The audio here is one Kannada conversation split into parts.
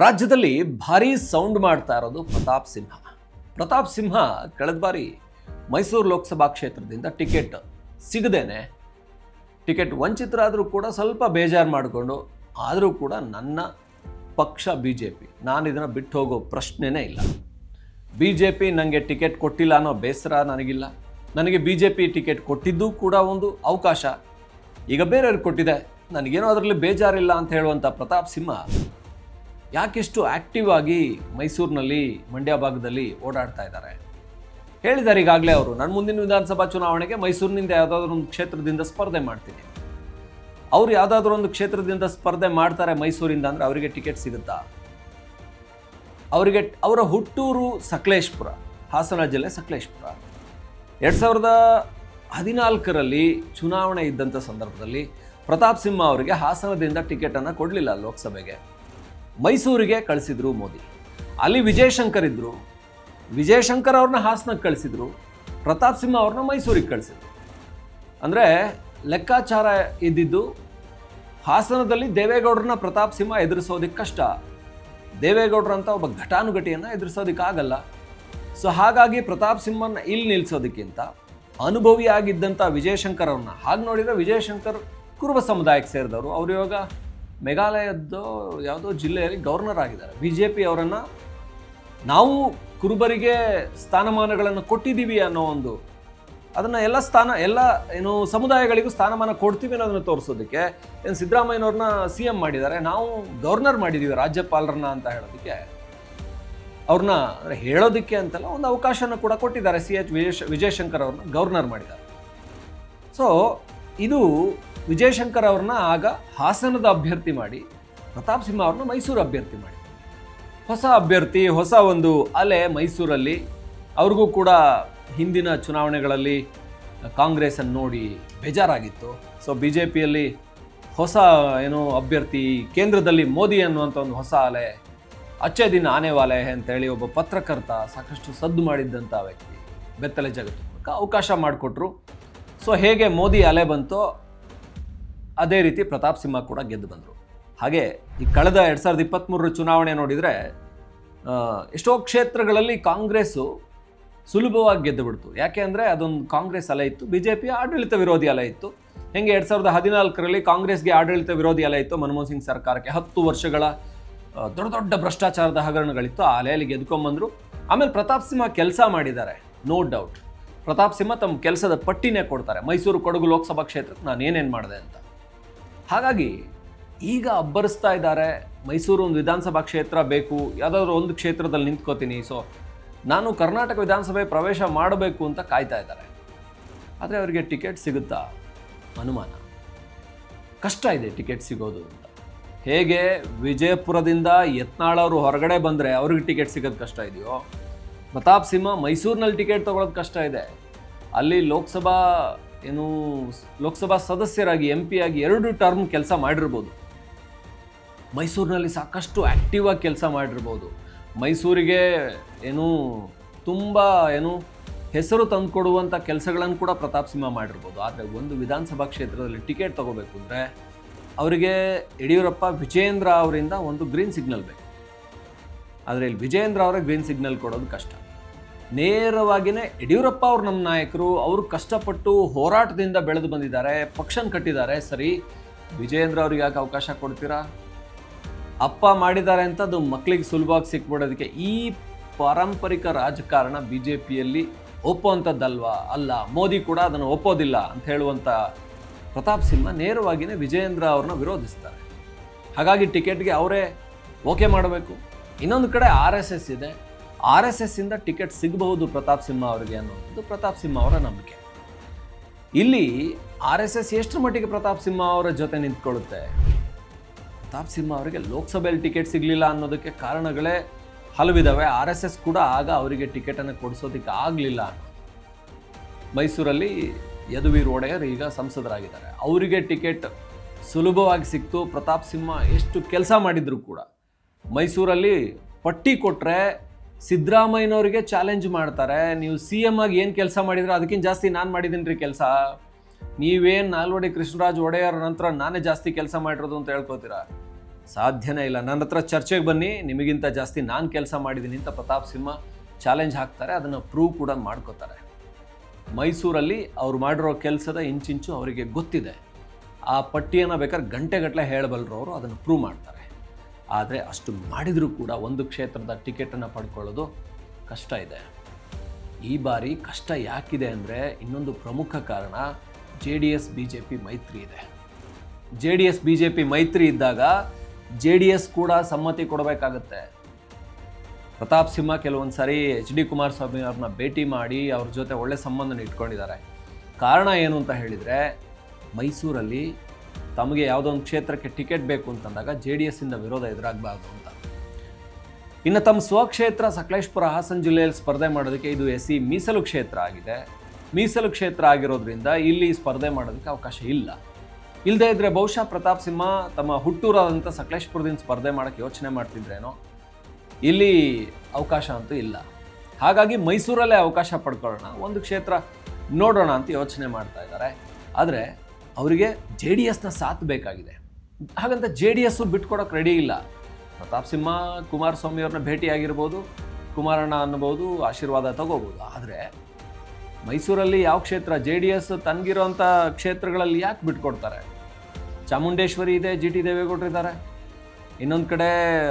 ರಾಜ್ಯದಲ್ಲಿ ಭಾರಿ ಸೌಂಡ್ ಮಾಡ್ತಾ ಇರೋದು ಪ್ರತಾಪ್ ಸಿಂಹ. ಪ್ರತಾಪ್ ಸಿಂಹ ಕಳೆದ ಬಾರಿ ಮೈಸೂರು ಲೋಕಸಭಾ ಕ್ಷೇತ್ರದಿಂದ ಟಿಕೆಟ್ ಸಿಗದೇನೆ ಟಿಕೆಟ್ ವಂಚಿತರಾದರೂ ಕೂಡ ಸ್ವಲ್ಪ ಬೇಜಾರು ಮಾಡಿಕೊಂಡು ಆದರೂ ಕೂಡ ನನ್ನ ಪಕ್ಷ BJP, ನಾನು ಇದನ್ನು ಬಿಟ್ಟು ಹೋಗೋ ಪ್ರಶ್ನೆನೇ ಇಲ್ಲ. BJP ನನಗೆ ಟಿಕೆಟ್ ಕೊಟ್ಟಿಲ್ಲ ಅನ್ನೋ ಬೇಸರ ನನಗಿಲ್ಲ. ನನಗೆ BJP ಟಿಕೆಟ್ ಕೊಟ್ಟಿದ್ದು ಕೂಡ ಒಂದು ಅವಕಾಶ, ಈಗ ಬೇರೆಯವ್ರಿಗೆ ಕೊಟ್ಟಿದೆ, ನನಗೇನೋ ಅದರಲ್ಲಿ ಬೇಜಾರಿಲ್ಲ ಅಂತ ಹೇಳುವಂಥ ಪ್ರತಾಪ್ ಸಿಂಹ ಯಾಕೆಷ್ಟು ಆ್ಯಕ್ಟಿವ್ ಆಗಿ ಮೈಸೂರಿನಲ್ಲಿ ಮಂಡ್ಯ ಭಾಗದಲ್ಲಿ ಓಡಾಡ್ತಾ ಇದ್ದಾರೆ ಹೇಳಿದ್ದಾರೆ. ಈಗಾಗಲೇ ಅವರು ನಾನು ಮುಂದಿನ ವಿಧಾನಸಭಾ ಚುನಾವಣೆಗೆ ಮೈಸೂರಿನಿಂದ ಯಾವುದಾದ್ರೂ ಒಂದು ಕ್ಷೇತ್ರದಿಂದ ಸ್ಪರ್ಧೆ ಮಾಡ್ತೀನಿ. ಅವ್ರು ಯಾವುದಾದ್ರೂ ಒಂದು ಕ್ಷೇತ್ರದಿಂದ ಸ್ಪರ್ಧೆ ಮಾಡ್ತಾರೆ ಮೈಸೂರಿಂದ ಅಂದರೆ ಅವರಿಗೆ ಟಿಕೆಟ್ ಸಿಗುತ್ತಾ? ಅವರಿಗೆ ಅವರ ಹುಟ್ಟೂರು ಸಕಲೇಶಪುರ, ಹಾಸನ ಜಿಲ್ಲೆ ಸಕಲೇಶಪುರ. 2014ರಲ್ಲಿ ಚುನಾವಣೆ ಇದ್ದಂಥ ಸಂದರ್ಭದಲ್ಲಿ ಪ್ರತಾಪ್ ಸಿಂಹ ಅವರಿಗೆ ಹಾಸನದಿಂದ ಟಿಕೆಟನ್ನು ಕೊಡಲಿಲ್ಲ ಲೋಕಸಭೆಗೆ, ಮೈಸೂರಿಗೆ ಕಳಿಸಿದ್ರು ಮೋದಿ. ಅಲ್ಲಿ ವಿಜಯಶಂಕರ್ ಇದ್ದರು, ವಿಜಯಶಂಕರ್ ಅವ್ರನ್ನ ಹಾಸನಕ್ಕೆ ಕಳಿಸಿದ್ರು, ಪ್ರತಾಪ್ ಸಿಂಹ ಅವ್ರನ್ನ ಮೈಸೂರಿಗೆ ಕಳಿಸಿದ್ರು. ಅಂದರೆ ಲೆಕ್ಕಾಚಾರ ಇದ್ದಿದ್ದು ಹಾಸನದಲ್ಲಿ ದೇವೇಗೌಡರನ್ನ ಪ್ರತಾಪ್ ಸಿಂಹ ಎದುರಿಸೋದಕ್ಕೆ ಕಷ್ಟ, ದೇವೇಗೌಡರಂಥ ಒಬ್ಬ ಘಟಾನುಘಟಿಯನ್ನು ಎದುರಿಸೋದಕ್ಕಾಗಲ್ಲ. ಸೊ ಹಾಗಾಗಿ ಪ್ರತಾಪ್ ಸಿಂಹನ ಇಲ್ಲಿ ನಿಲ್ಲಿಸೋದಕ್ಕಿಂತ ಅನುಭವಿಯಾಗಿದ್ದಂಥ ವಿಜಯಶಂಕರ್ ಅವ್ರನ್ನ, ಹಾಗೆ ನೋಡಿದರೆ ವಿಜಯಶಂಕರ್ ಕುರುಬ ಸಮುದಾಯಕ್ಕೆ ಸೇರಿದವರು, ಅವರು ಇವಾಗ ಮೇಘಾಲಯದ್ದು ಯಾವುದೋ ಜಿಲ್ಲೆಯಲ್ಲಿ ಗವರ್ನರ್ ಆಗಿದ್ದಾರೆ. BJP ಅವರನ್ನು ನಾವು ಕುರುಬರಿಗೆ ಸ್ಥಾನಮಾನಗಳನ್ನು ಕೊಟ್ಟಿದ್ದೀವಿ ಅನ್ನೋ ಒಂದು ಅದನ್ನು ಎಲ್ಲ ಸಮುದಾಯಗಳಿಗೂ ಸ್ಥಾನಮಾನ ಕೊಡ್ತೀವಿ ಅನ್ನೋದನ್ನು ತೋರಿಸೋದಕ್ಕೆ ಏನು ಸಿದ್ದರಾಮಯ್ಯನವ್ರನ್ನ CM ಮಾಡಿದ್ದಾರೆ, ನಾವು ಗವರ್ನರ್ ಮಾಡಿದ್ದೀವಿ ರಾಜ್ಯಪಾಲರನ್ನ ಅಂತ ಹೇಳೋದಕ್ಕೆ, ಅವ್ರನ್ನ ಅಂದರೆ ಹೇಳೋದಕ್ಕೆ ಅಂತೆಲ್ಲ ಒಂದು ಅವಕಾಶನ ಕೂಡ ಕೊಟ್ಟಿದ್ದಾರೆ. ವಿಜಯಶಂಕರ್ ಅವ್ರನ್ನ ಗವರ್ನರ್ ಮಾಡಿದ್ದಾರೆ. ಸೊ ಇದು ವಿಜಯಶಂಕರ್ ಅವ್ರನ್ನ ಆಗ ಹಾಸನದ ಅಭ್ಯರ್ಥಿ ಮಾಡಿ ಪ್ರತಾಪ್ ಸಿಂಹ ಅವ್ರನ್ನ ಮೈಸೂರು ಅಭ್ಯರ್ಥಿ ಮಾಡಿ, ಹೊಸ ಅಭ್ಯರ್ಥಿ, ಹೊಸ ಒಂದು ಅಲೆ ಮೈಸೂರಲ್ಲಿ. ಅವ್ರಿಗೂ ಕೂಡ ಹಿಂದಿನ ಚುನಾವಣೆಗಳಲ್ಲಿ ಕಾಂಗ್ರೆಸ್ಸನ್ನು ನೋಡಿ ಬೇಜಾರಾಗಿತ್ತು. ಸೊ BJPಯಲ್ಲಿ ಹೊಸ ಅಭ್ಯರ್ಥಿ, ಕೇಂದ್ರದಲ್ಲಿ ಮೋದಿ ಅನ್ನುವಂಥ ಒಂದು ಹೊಸ ಅಲೆ, ಅಚ್ಚೇ ದಿನ ಆನೆ ವಾಲೆ ಅಂತೇಳಿ ಒಬ್ಬ ಪತ್ರಕರ್ತ ಸಾಕಷ್ಟು ಸದ್ದು ಮಾಡಿದ್ದಂಥ ವ್ಯಕ್ತಿ ಬೆತ್ತಲೆ ಜಗತ್ತು ಅವಕಾಶ ಮಾಡಿಕೊಟ್ರು. ಸೊ ಹೇಗೆ ಮೋದಿ ಅಲೆ ಬಂತೋ ಅದೇ ರೀತಿ ಪ್ರತಾಪ್ ಸಿಂಹ ಕೂಡ ಗೆದ್ದು ಬಂದರು. ಹಾಗೆ ಈ ಕಳೆದ 2023 ಚುನಾವಣೆ ನೋಡಿದರೆ ಎಷ್ಟೋ ಕ್ಷೇತ್ರಗಳಲ್ಲಿ ಕಾಂಗ್ರೆಸ್ಸು ಸುಲಭವಾಗಿ ಗೆದ್ದು ಬಿಡ್ತು. ಯಾಕೆ ಅಂದರೆ ಅದೊಂದು ಕಾಂಗ್ರೆಸ್ ಅಲೆ ಇತ್ತು, BJP ಆಡಳಿತ ವಿರೋಧಿ ಅಲೆ ಇತ್ತು. ಹೆಂಗೆ 2014ರಲ್ಲಿ ಕಾಂಗ್ರೆಸ್ಗೆ ಆಡಳಿತ ವಿರೋಧಿ ಅಲೆ ಇತ್ತು, ಮನಮೋಹನ್ ಸಿಂಗ್ ಸರ್ಕಾರಕ್ಕೆ 10 ವರ್ಷಗಳ ದೊಡ್ಡ ದೊಡ್ಡ ಭ್ರಷ್ಟಾಚಾರದ ಹಗರಣಗಳಿತ್ತು, ಆ ಅಲೆಯಲ್ಲಿ ಗೆದ್ಕೊಂಬಂದರು. ಆಮೇಲೆ ಪ್ರತಾಪ್ ಸಿಂಹ ಕೆಲಸ ಮಾಡಿದ್ದಾರೆ, ನೋ ಡೌಟ್. ಪ್ರತಾಪ್ ಸಿಂಹ ತಮ್ಮ ಕೆಲಸದ ಪಟ್ಟಿನೇ ಕೊಡ್ತಾರೆ, ಮೈಸೂರು ಕೊಡಗು ಲೋಕಸಭಾ ಕ್ಷೇತ್ರಕ್ಕೆ ನಾನು ಏನೇನು ಮಾಡಿದೆ ಅಂತ. ಹಾಗಾಗಿ ಈಗ ಅಬ್ಬರಿಸ್ತಾ ಇದ್ದಾರೆ, ಮೈಸೂರು ಒಂದು ವಿಧಾನಸಭಾ ಕ್ಷೇತ್ರ ಬೇಕು, ಯಾವುದಾದ್ರೂ ಒಂದು ಕ್ಷೇತ್ರದಲ್ಲಿ ನಿಂತ್ಕೋತೀನಿ, ಸೊ ನಾನು ಕರ್ನಾಟಕ ವಿಧಾನಸಭೆ ಪ್ರವೇಶ ಮಾಡಬೇಕು ಅಂತ ಕಾಯ್ತಾ ಇದ್ದಾರೆ. ಆದರೆ ಅವರಿಗೆ ಟಿಕೆಟ್ ಸಿಗುತ್ತಾ ಅನುಮಾನ, ಕಷ್ಟ ಇದೆ ಟಿಕೆಟ್ ಸಿಗೋದು ಅಂತ. ಹೇಗೆ ವಿಜಯಪುರದಿಂದ ಯತ್ನಾಳ್ ಅವರು ಹೊರಗಡೆ ಬಂದರೆ ಅವ್ರಿಗೆ ಟಿಕೆಟ್ ಸಿಗೋದು ಕಷ್ಟ ಇದೆಯೋ, ಪ್ರತಾಪ್ ಸಿಂಹ ಮೈಸೂರಿನಲ್ಲಿ ಟಿಕೆಟ್ ತೊಗೊಳೋದು ಕಷ್ಟ ಇದೆ. ಅಲ್ಲಿ ಲೋಕಸಭಾ ಸದಸ್ಯರಾಗಿ MP ಆಗಿ 2 ಟರ್ಮ್ ಕೆಲಸ ಮಾಡಿರ್ಬೋದು, ಮೈಸೂರಿನಲ್ಲಿ ಸಾಕಷ್ಟು ಆ್ಯಕ್ಟಿವ್ ಆಗಿ ಕೆಲಸ ಮಾಡಿರ್ಬೋದು, ಮೈಸೂರಿಗೆ ತುಂಬ ಹೆಸರು ತಂದುಕೊಡುವಂಥ ಕೆಲಸಗಳನ್ನು ಕೂಡ ಪ್ರತಾಪ್ ಸಿಂಹ ಮಾಡಿರ್ಬೋದು. ಆದರೆ ಒಂದು ವಿಧಾನಸಭಾ ಕ್ಷೇತ್ರದಲ್ಲಿ ಟಿಕೆಟ್ ತೊಗೋಬೇಕು ಅಂದರೆ ಅವರಿಗೆ ಯಡಿಯೂರಪ್ಪ ವಿಜಯೇಂದ್ರ ಅವರಿಂದ ಒಂದು ಗ್ರೀನ್ ಸಿಗ್ನಲ್ ಬೇಕು. ಆದರೆ ಇಲ್ಲಿ ವಿಜಯೇಂದ್ರ ಅವರಿಗೆ ಗ್ರೀನ್ ಸಿಗ್ನಲ್ ಕೊಡೋದು ಕಷ್ಟ. ನೇರವಾಗಿಯೇ ಯಡಿಯೂರಪ್ಪ ಅವರು ನಮ್ಮ ನಾಯಕರು, ಅವರು ಕಷ್ಟಪಟ್ಟು ಹೋರಾಟದಿಂದ ಬೆಳೆದು ಬಂದಿದ್ದಾರೆ, ಪಕ್ಷನ ಕಟ್ಟಿದ್ದಾರೆ, ಸರಿ ವಿಜಯೇಂದ್ರ ಅವ್ರಿಗೆ ಯಾಕೆ ಅವಕಾಶ ಕೊಡ್ತೀರಾ? ಅಪ್ಪ ಮಾಡಿದ್ದಾರೆ ಅಂತ ಅದು ಮಕ್ಕಳಿಗೆ ಸುಲಭವಾಗಿ ಸಿಕ್ಬಿಡೋದಕ್ಕೆ ಈ ಪಾರಂಪರಿಕ ರಾಜಕಾರಣ BJPಯಲ್ಲಿ ಒಪ್ಪುವಂಥದ್ದಲ್ವಾ? ಅಲ್ಲ, ಮೋದಿ ಕೂಡ ಅದನ್ನು ಒಪ್ಪೋದಿಲ್ಲ ಅಂತ ಹೇಳುವಂಥ ಪ್ರತಾಪ್ ಸಿಂಹ ನೇರವಾಗಿಯೇ ವಿಜಯೇಂದ್ರ ಅವ್ರನ್ನ ವಿರೋಧಿಸ್ತಾರೆ. ಹಾಗಾಗಿ ಟಿಕೆಟ್ಗೆ ಅವರೇ ಓಕೆ ಮಾಡಬೇಕು. ಇನ್ನೊಂದು ಕಡೆ RSS ಇದೆ, RSS ಇಂದ ಟಿಕೆಟ್ ಸಿಗಬಹುದು ಪ್ರತಾಪ್ ಸಿಂಹ ಅವರಿಗೆ ಅನ್ನೋದು ಪ್ರತಾಪ್ ಸಿಂಹ ಅವರ ನಂಬಿಕೆ. ಇಲ್ಲಿ RSS ಎಷ್ಟರ ಮಟ್ಟಿಗೆ ಪ್ರತಾಪ್ ಸಿಂಹ ಅವರ ಜೊತೆ ನಿಂತ್ಕೊಳ್ಳುತ್ತೆ? ಪ್ರತಾಪ್ ಸಿಂಹ ಅವರಿಗೆ ಲೋಕಸಭೆಯಲ್ಲಿ ಟಿಕೆಟ್ ಸಿಗಲಿಲ್ಲ ಅನ್ನೋದಕ್ಕೆ ಕಾರಣಗಳೇ ಹಲವಿದ್ದಾವೆ. RSS ಕೂಡ ಆಗ ಅವರಿಗೆ ಟಿಕೆಟನ್ನು ಕೊಡಿಸೋದಕ್ಕೆ ಆಗಲಿಲ್ಲ ಅನ್ನೋದು. ಮೈಸೂರಲ್ಲಿ ಯದುವೀರ್ ಒಡೆಯರ್ ಈಗ ಸಂಸದರಾಗಿದ್ದಾರೆ, ಅವರಿಗೆ ಟಿಕೆಟ್ ಸುಲಭವಾಗಿ ಸಿಕ್ತು. ಪ್ರತಾಪ್ ಸಿಂಹ ಎಷ್ಟು ಕೆಲಸ ಮಾಡಿದ್ರು ಕೂಡ ಮೈಸೂರಲ್ಲಿ ಪಟ್ಟಿ ಕೊಟ್ಟರೆ ಸಿದ್ದರಾಮಯ್ಯನವರಿಗೆ ಚಾಲೆಂಜ್ ಮಾಡ್ತಾರೆ, ನೀವು CM ಆಗಿ ಏನು ಕೆಲಸ ಮಾಡಿದ್ರೆ ಅದಕ್ಕಿಂತ ಜಾಸ್ತಿ ನಾನು ಮಾಡಿದ್ದೀನಿ ರೀ ಕೆಲಸ, ನೀವೇನು ನಾಲ್ವಡಿ ಕೃಷ್ಣರಾಜ ಒಡೆಯರ್ ನಂತರ ನಾನೇ ಜಾಸ್ತಿ ಕೆಲಸ ಮಾಡಿರೋದು ಅಂತ ಹೇಳ್ಕೊತೀರಾ? ಸಾಧ್ಯನೇ ಇಲ್ಲ. ನನ್ನ ಹತ್ರ ಚರ್ಚೆಗೆ ಬನ್ನಿ, ನಿಮಗಿಂತ ಜಾಸ್ತಿ ನಾನು ಕೆಲಸ ಮಾಡಿದ್ದೀನಿ ಅಂತ ಪ್ರತಾಪ್ ಸಿಂಹ ಚಾಲೆಂಜ್ ಹಾಕ್ತಾರೆ. ಅದನ್ನು ಪ್ರೂವ್ ಕೂಡ ಮಾಡ್ಕೋತಾರೆ. ಮೈಸೂರಲ್ಲಿ ಅವ್ರು ಮಾಡಿರೋ ಕೆಲಸದ ಇಂಚಿಂಚು ಅವರಿಗೆ ಗೊತ್ತಿದೆ. ಆ ಪಟ್ಟಿಯನ್ನು ಬೇಕಾದ್ರೆ ಗಂಟೆಗಟ್ಟಲೆ ಹೇಳಬಲ್ಲರು ಅವರು, ಅದನ್ನು ಪ್ರೂವ್ ಮಾಡ್ತಾರೆ. ಆದರೆ ಅಷ್ಟು ಮಾಡಿದರೂ ಕೂಡ ಒಂದು ಕ್ಷೇತ್ರದ ಟಿಕೆಟನ್ನು ಪಡ್ಕೊಳ್ಳೋದು ಕಷ್ಟ ಇದೆ. ಈ ಬಾರಿ ಕಷ್ಟ ಯಾಕಿದೆ ಅಂದರೆ ಇನ್ನೊಂದು ಪ್ರಮುಖ ಕಾರಣ, JDS BJP ಮೈತ್ರಿ ಇದೆ. JDS BJP ಮೈತ್ರಿ ಇದ್ದಾಗ JDS ಕೂಡ ಸಮ್ಮತಿ ಕೊಡಬೇಕಾಗತ್ತೆ. ಪ್ರತಾಪ್ ಸಿಂಹ ಕೆಲವೊಂದು ಸಾರಿ HD ಕುಮಾರಸ್ವಾಮಿ ಅವ್ರನ್ನ ಭೇಟಿ ಮಾಡಿ ಅವ್ರ ಜೊತೆ ಒಳ್ಳೆ ಸಂಬಂಧನ ಇಟ್ಕೊಂಡಿದ್ದಾರೆ. ಕಾರಣ ಏನು ಅಂತ ಹೇಳಿದರೆ, ಮೈಸೂರಲ್ಲಿ ತಮಗೆ ಯಾವುದೋ ಒಂದು ಕ್ಷೇತ್ರಕ್ಕೆ ಟಿಕೆಟ್ ಬೇಕು ಅಂತಂದಾಗ JDS ಇಂದ ವಿರೋಧ ಎದುರಾಗಬಾರ್ದು ಅಂತ. ಇನ್ನು ತಮ್ಮ ಸ್ವಕ್ಷೇತ್ರ ಸಕಲೇಶಪುರ ಹಾಸನ ಜಿಲ್ಲೆಯಲ್ಲಿ ಸ್ಪರ್ಧೆ ಮಾಡೋದಕ್ಕೆ ಇದು SC ಮೀಸಲು ಕ್ಷೇತ್ರ ಆಗಿದೆ. ಮೀಸಲು ಕ್ಷೇತ್ರ ಆಗಿರೋದ್ರಿಂದ ಇಲ್ಲಿ ಸ್ಪರ್ಧೆ ಮಾಡೋದಕ್ಕೆ ಅವಕಾಶ ಇಲ್ಲ. ಇಲ್ಲದೇ ಇದ್ದರೆ ಬಹುಶಃ ಪ್ರತಾಪ್ ಸಿಂಹ ತಮ್ಮ ಹುಟ್ಟೂರಾದಂಥ ಸಕಲೇಶಪುರದಿಂದ ಸ್ಪರ್ಧೆ ಮಾಡೋಕ್ಕೆ ಯೋಚನೆ ಮಾಡ್ತಿದ್ರೇನೋ. ಇಲ್ಲಿ ಅವಕಾಶ ಅಂತೂ ಇಲ್ಲ. ಹಾಗಾಗಿ ಮೈಸೂರಲ್ಲೇ ಅವಕಾಶ ಪಡ್ಕೊಳ್ಳೋಣ, ಒಂದು ಕ್ಷೇತ್ರ ನೋಡೋಣ ಅಂತ ಯೋಚನೆ ಮಾಡ್ತಾ ಇದ್ದಾರೆ. ಆದರೆ ಅವರಿಗೆ JDSನ ಸಾಥ್ ಬೇಕಾಗಿದೆ. ಹಾಗಂತ JDS ಬಿಟ್ಕೊಡೋಕೆ ರೆಡಿ ಇಲ್ಲ. ಪ್ರತಾಪ್ ಸಿಂಹ ಕುಮಾರಸ್ವಾಮಿ ಅವ್ರನ್ನ ಭೇಟಿಯಾಗಿರ್ಬೋದು, ಕುಮಾರಣ್ಣ ಅನ್ನಬೋದು, ಆಶೀರ್ವಾದ ತಗೋಬೋದು. ಆದರೆ ಮೈಸೂರಲ್ಲಿ ಯಾವ ಕ್ಷೇತ್ರ JDS ತನಗಿರೋಂಥ ಕ್ಷೇತ್ರಗಳಲ್ಲಿ ಯಾಕೆ ಬಿಟ್ಕೊಡ್ತಾರೆ? ಚಾಮುಂಡೇಶ್ವರಿ ಇದೆ, GT ದೇವೇಗೌಡರು ಇದ್ದಾರೆ. ಇನ್ನೊಂದು ಕಡೆ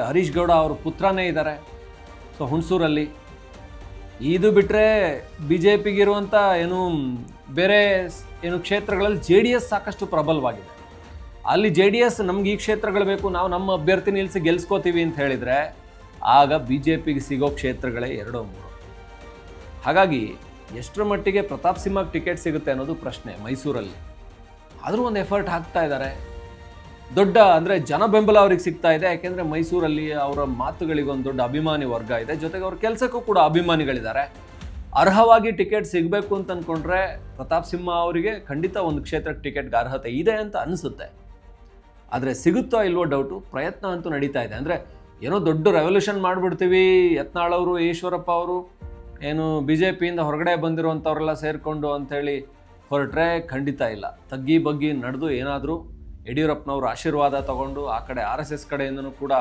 ಹರೀಶ್ ಗೌಡ ಅವ್ರ ಪುತ್ರನೇ ಇದ್ದಾರೆ. ಸೊ ಹುಣಸೂರಲ್ಲಿ ಇದು ಬಿಟ್ಟರೆ BJPಗಿರುವಂಥ ಬೇರೆ ಕ್ಷೇತ್ರಗಳಲ್ಲಿ JDS ಸಾಕಷ್ಟು ಪ್ರಬಲವಾಗಿದೆ. ಅಲ್ಲಿ JDS ನಮ್ಗೆ ಈ ಕ್ಷೇತ್ರಗಳು ಬೇಕು, ನಾವು ನಮ್ಮ ಅಭ್ಯರ್ಥಿ ನಿಲ್ಲಿಸಿ ಗೆಲ್ಸ್ಕೋತೀವಿ ಅಂತ ಹೇಳಿದರೆ ಆಗ BJPಗೆ ಸಿಗೋ ಕ್ಷೇತ್ರಗಳೇ 2-3. ಹಾಗಾಗಿ ಎಷ್ಟರ ಮಟ್ಟಿಗೆ ಪ್ರತಾಪ್ ಸಿಂಹಕ್ಕೆ ಟಿಕೆಟ್ ಸಿಗುತ್ತೆ ಅನ್ನೋದು ಪ್ರಶ್ನೆ ಮೈಸೂರಲ್ಲಿ. ಆದರೂ ಒಂದು ಎಫರ್ಟ್ ಹಾಕ್ತಾ ಇದ್ದಾರೆ. ದೊಡ್ಡ ಅಂದರೆ ಜನ ಬೆಂಬಲ ಅವ್ರಿಗೆ ಸಿಗ್ತಾ ಇದೆ. ಯಾಕೆಂದರೆ ಮೈಸೂರಲ್ಲಿ ಅವರ ಮಾತುಗಳಿಗೆ ಒಂದು ದೊಡ್ಡ ಅಭಿಮಾನಿ ವರ್ಗ ಇದೆ. ಜೊತೆಗೆ ಅವ್ರ ಕೆಲಸಕ್ಕೂ ಕೂಡ ಅಭಿಮಾನಿಗಳಿದ್ದಾರೆ. ಅರ್ಹವಾಗಿ ಟಿಕೆಟ್ ಸಿಗಬೇಕು ಅಂತ ಅಂದ್ಕೊಂಡ್ರೆ ಪ್ರತಾಪ್ ಸಿಂಹ ಅವರಿಗೆ ಖಂಡಿತ ಒಂದು ಕ್ಷೇತ್ರಕ್ಕೆ ಟಿಕೆಟ್ಗೆ ಅರ್ಹತೆ ಇದೆ ಅಂತ ಅನಿಸುತ್ತೆ. ಆದರೆ ಸಿಗುತ್ತೋ ಇಲ್ವೋ ಡೌಟು. ಪ್ರಯತ್ನ ಅಂತೂ ನಡೀತಾ ಇದೆ. ಅಂದರೆ ಏನೋ ದೊಡ್ಡ ರೆವಲ್ಯೂಷನ್ ಮಾಡಿಬಿಡ್ತೀವಿ, ಯತ್ನಾಳ್ ಅವರು, ಈಶ್ವರಪ್ಪ ಅವರು, BJPಯಿಂದ ಹೊರಗಡೆ ಬಂದಿರುವಂಥವರೆಲ್ಲ ಸೇರಿಕೊಂಡು ಅಂಥೇಳಿ ಹೊರಟ್ರೆ ಖಂಡಿತ ಇಲ್ಲ. ತಗ್ಗಿ ಬಗ್ಗಿ ನಡೆದು ಏನಾದರೂ ಯಡಿಯೂರಪ್ಪನವರು ಆಶೀರ್ವಾದ ತಗೊಂಡು, ಆ ಕಡೆ RSS ಕಡೆಯಿಂದನೂ ಕೂಡ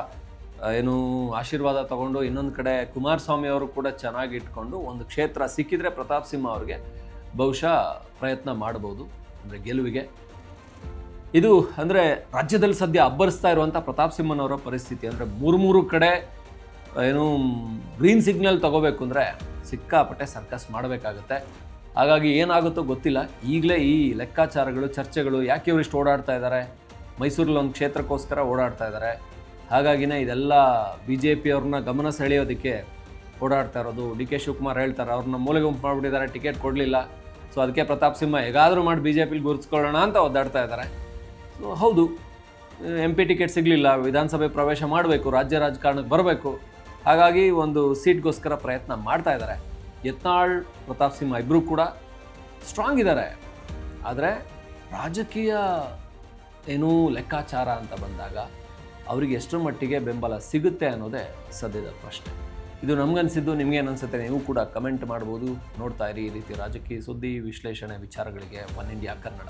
ಆಶೀರ್ವಾದ ತಗೊಂಡು, ಇನ್ನೊಂದು ಕಡೆ ಕುಮಾರಸ್ವಾಮಿ ಅವರು ಕೂಡ ಚೆನ್ನಾಗಿ ಇಟ್ಕೊಂಡು ಒಂದು ಕ್ಷೇತ್ರ ಸಿಕ್ಕಿದ್ರೆ ಪ್ರತಾಪ್ ಸಿಂಹ ಅವರಿಗೆ ಬಹುಶಃ ಪ್ರಯತ್ನ ಮಾಡ್ಬೋದು ಅಂದರೆ ಗೆಲುವಿಗೆ. ಇದು ಅಂದರೆ ರಾಜ್ಯದಲ್ಲಿ ಸದ್ಯ ಅಬ್ಬರಿಸ್ತಾ ಇರುವಂಥ ಪ್ರತಾಪ್ ಸಿಂಹನವರ ಪರಿಸ್ಥಿತಿ. ಅಂದರೆ ಮೂರು ಕಡೆ ಗ್ರೀನ್ ಸಿಗ್ನಲ್ ತಗೋಬೇಕು ಅಂದರೆ ಸಿಕ್ಕಾಪಟ್ಟೆ ಸರ್ಕಸ್ ಮಾಡಬೇಕಾಗತ್ತೆ. ಹಾಗಾಗಿ ಏನಾಗುತ್ತೋ ಗೊತ್ತಿಲ್ಲ. ಈಗಲೇ ಈ ಲೆಕ್ಕಾಚಾರಗಳು, ಚರ್ಚೆಗಳು, ಯಾಕೆ ಇವರಿಷ್ಟು ಓಡಾಡ್ತಾ ಇದ್ದಾರೆ, ಮೈಸೂರಲ್ಲಿ ಒಂದು ಕ್ಷೇತ್ರಕ್ಕೋಸ್ಕರ ಓಡಾಡ್ತಾ ಇದ್ದಾರೆ. ಹಾಗಾಗಿನೇ ಇದೆಲ್ಲ BJP ಅವ್ರನ್ನ ಗಮನ ಸೆಳೆಯೋದಕ್ಕೆ ಓಡಾಡ್ತಾ ಇರೋದು. DK ಶಿವಕುಮಾರ್ ಹೇಳ್ತಾರೆ ಅವ್ರನ್ನ ಮೂಲೆ ಗುಂಪು ಮಾಡಿಬಿಟ್ಟಿದ್ದಾರೆ, ಟಿಕೆಟ್ ಕೊಡಲಿಲ್ಲ. ಸೊ ಅದಕ್ಕೆ ಪ್ರತಾಪ್ ಸಿಂಹ ಹೇಗಾದರೂ ಮಾಡಿ BJPಲಿ ಗುರುತಿಸ್ಕೊಳ್ಳೋಣ ಅಂತ ಒದ್ದಾಡ್ತಾ ಇದ್ದಾರೆ. ಸೊ ಹೌದು, MP ಟಿಕೆಟ್ ಸಿಗಲಿಲ್ಲ, ವಿಧಾನಸಭೆ ಪ್ರವೇಶ ಮಾಡಬೇಕು, ರಾಜ್ಯ ರಾಜಕಾರಣಕ್ಕೆ ಬರಬೇಕು. ಹಾಗಾಗಿ ಒಂದು ಸೀಟ್ಗೋಸ್ಕರ ಪ್ರಯತ್ನ ಮಾಡ್ತಾ ಇದ್ದಾರೆ. ಯತ್ನಾಳ್, ಪ್ರತಾಪ್ ಸಿಂಹ ಇಬ್ಬರೂ ಕೂಡ ಸ್ಟ್ರಾಂಗ್ ಇದ್ದಾರೆ. ಆದರೆ ರಾಜಕೀಯ ಲೆಕ್ಕಾಚಾರ ಅಂತ ಬಂದಾಗ ಅವರಿಗೆ ಎಷ್ಟರ ಮಟ್ಟಿಗೆ ಬೆಂಬಲ ಸಿಗುತ್ತೆ ಅನ್ನೋದೇ ಸದ್ಯದ ಪ್ರಶ್ನೆ. ಇದು ನಮಗನ್ಸಿದ್ದು. ನಿಮಗೇನು ಅನಿಸುತ್ತೆ? ನೀವು ಕೂಡ ಕಮೆಂಟ್ ಮಾಡ್ಬೋದು. ನೋಡ್ತಾ ಇರಿ ಈ ರೀತಿ ರಾಜಕೀಯ ಸುದ್ದಿ, ವಿಶ್ಲೇಷಣೆ, ವಿಚಾರಗಳಿಗೆ ಒನ್ ಇಂಡಿಯಾ ಕನ್ನಡ.